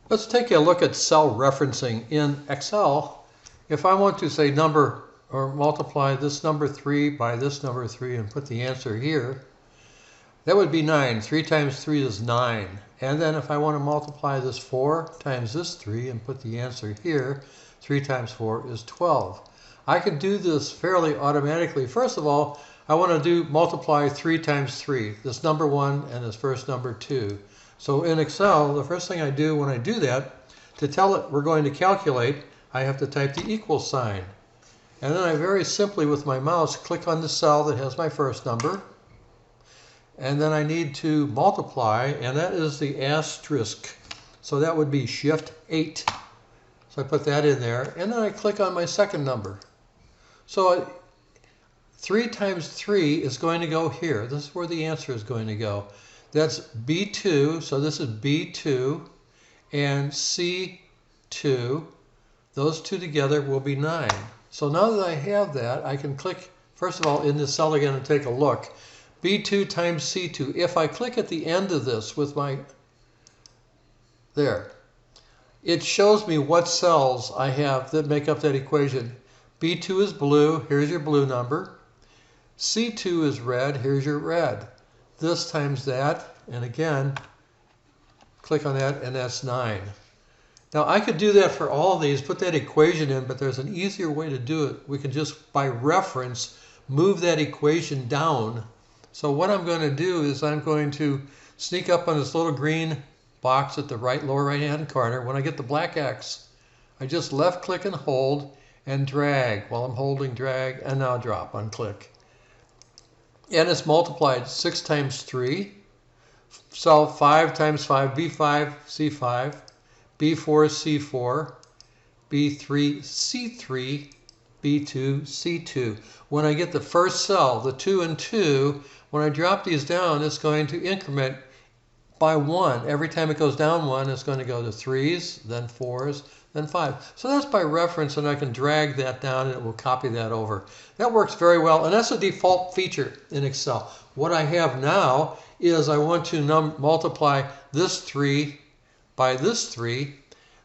Let's take a look at cell referencing in Excel. If I want to say number or multiply this number 3 by this number 3 and put the answer here, that would be 9. 3 times 3 is 9. And then if I want to multiply this 4 times this 3 and put the answer here, 3 times 4 is 12. I can do this fairly automatically. First of all, I want to do multiply 3 times 3, this number 1 and this first number 2. So in Excel, the first thing I do when I do that, to tell it we're going to calculate, I have to type the equal sign. And then I very simply with my mouse click on the cell that has my first number. And then I need to multiply, and that is the asterisk. So that would be Shift 8. So I put that in there, and then I click on my second number. So 3 times 3 is going to go here. This is where the answer is going to go. That's B2, so this is B2 and C2. Those two together will be 9. So now that I have that, I can click, first of all, in this cell again and take a look. B2 times C2. If I click at the end of this with my, there, it shows me what cells I have that make up that equation. B2 is blue, here's your blue number. C2 is red, here's your red. This times that, and again, click on that, and that's 9. Now I could do that for all of these, put that equation in, but there's an easier way to do it. We can just, by reference, move that equation down. So what I'm going to do is I'm going to sneak up on this little green box at the lower right hand corner. When I get the black X, I just left click and hold and drag. While I'm holding, drag, and now drop on click. And it's multiplied 6 times 3. So 5 times 5, B5, C5, B4, C4, B3, C3, B2, C2. When I get the first cell, the 2 and 2, when I drop these down, it's going to increment by 1. Every time it goes down 1, it's going to go to 3s, then 4s, then 5. So that's by reference, and I can drag that down and it will copy that over. That works very well, and that's a default feature in Excel. What I have now is I want to multiply this 3 by this 3,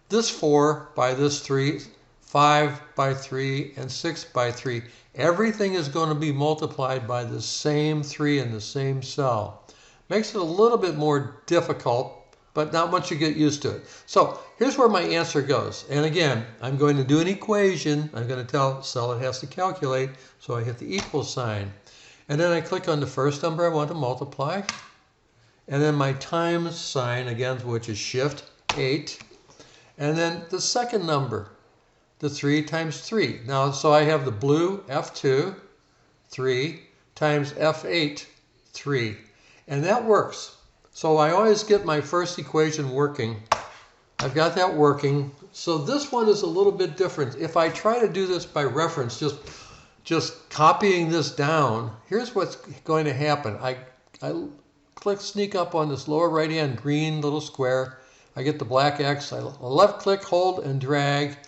this 4 by this 3, 5 by 3, and 6 by 3. Everything is going to be multiplied by the same 3 in the same cell. Makes it a little bit more difficult, but not once you get used to it. So here's where my answer goes. And again, I'm going to do an equation. I'm going to tell cell it has to calculate, so I hit the equal sign. And then I click on the first number I want to multiply. And then my times sign, again, which is Shift 8. And then the second number, the 3 times 3. Now, so I have the blue F2, 3, times F8, 3. And that works. So I always get my first equation working. I've got that working. So this one is a little bit different. If I try to do this by reference, just copying this down, here's what's going to happen. I sneak up on this lower right hand green little square. I get the black X. I left click, hold, and drag.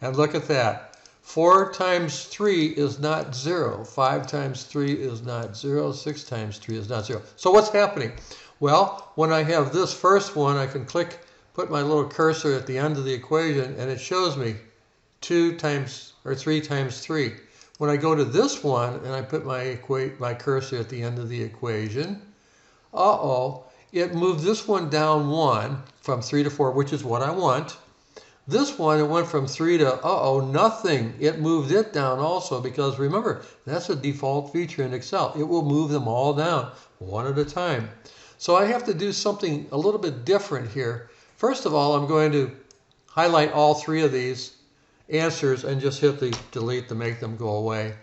And look at that. 4 times 3 is not 0. 5 times 3 is not 0. 6 times 3 is not 0. So what's happening? Well, when I have this first one, I can click, put my little cursor at the end of the equation, and it shows me 2 times, or 3 times 3. When I go to this one, and I put my cursor at the end of the equation, it moved this one down 1 from 3 to 4, which is what I want. This one, it went from 3 to, nothing. It moved it down also because remember, that's a default feature in Excel. It will move them all down one at a time. So I have to do something a little bit different here. First of all, I'm going to highlight all 3 of these answers and just hit the delete to make them go away.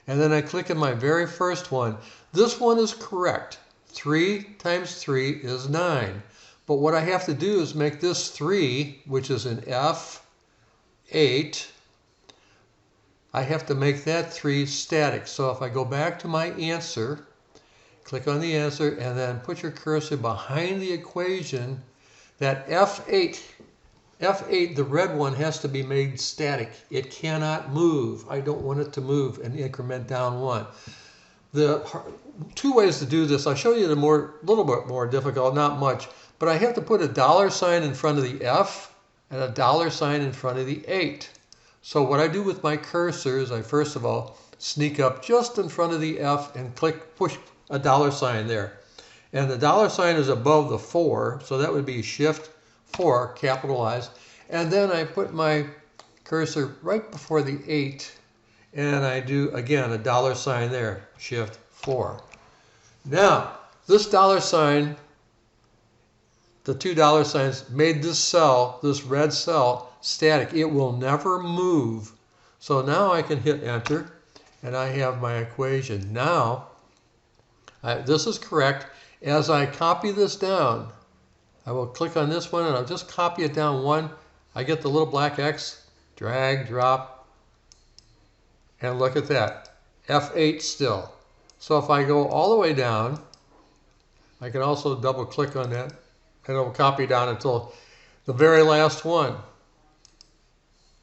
And then I click on my very first one. This one is correct. 3 times 3 is 9. But what I have to do is make this 3, which is an F8, I have to make that 3 static. So if I go back to my answer, click on the answer, and then put your cursor behind the equation, that F8, the red one, has to be made static. It cannot move. I don't want it to move and increment down 1. The 2 ways to do this, I'll show you the little bit more difficult, not much. But I have to put a $ in front of the F and a dollar sign in front of the 8. So what I do with my cursor is I first of all sneak up just in front of the F and push a dollar sign there. And the dollar sign is above the 4, so that would be Shift 4, capitalized. And then I put my cursor right before the 8, and I do, again, a dollar sign there, Shift 4. Now, this dollar sign, the two dollar signs, made this cell, this red cell, static. It will never move. So now I can hit Enter, and I have my equation. Now, this is correct. As I copy this down, I will click on this one, and I'll just copy it down one. I get the little black X, drag, drop, and look at that, F8 still. So if I go all the way down, I can also double click on that, and it will copy down until the very last one.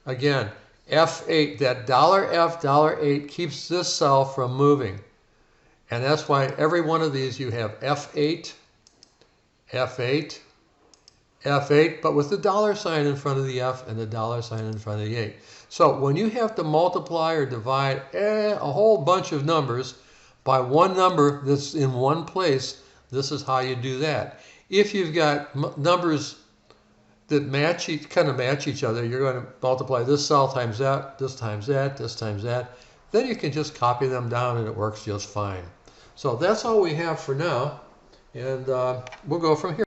Again, F8, that $F, $8 keeps this cell from moving. And that's why every one of these you have F8, F8, F8, but with the dollar sign in front of the F and the dollar sign in front of the 8. So when you have to multiply or divide a whole bunch of numbers by one number that's in one place, this is how you do that. If you've got numbers that kind of match each other, you're going to multiply this cell times that, this times that, this times that. Then you can just copy them down and it works just fine. So that's all we have for now, and we'll go from here.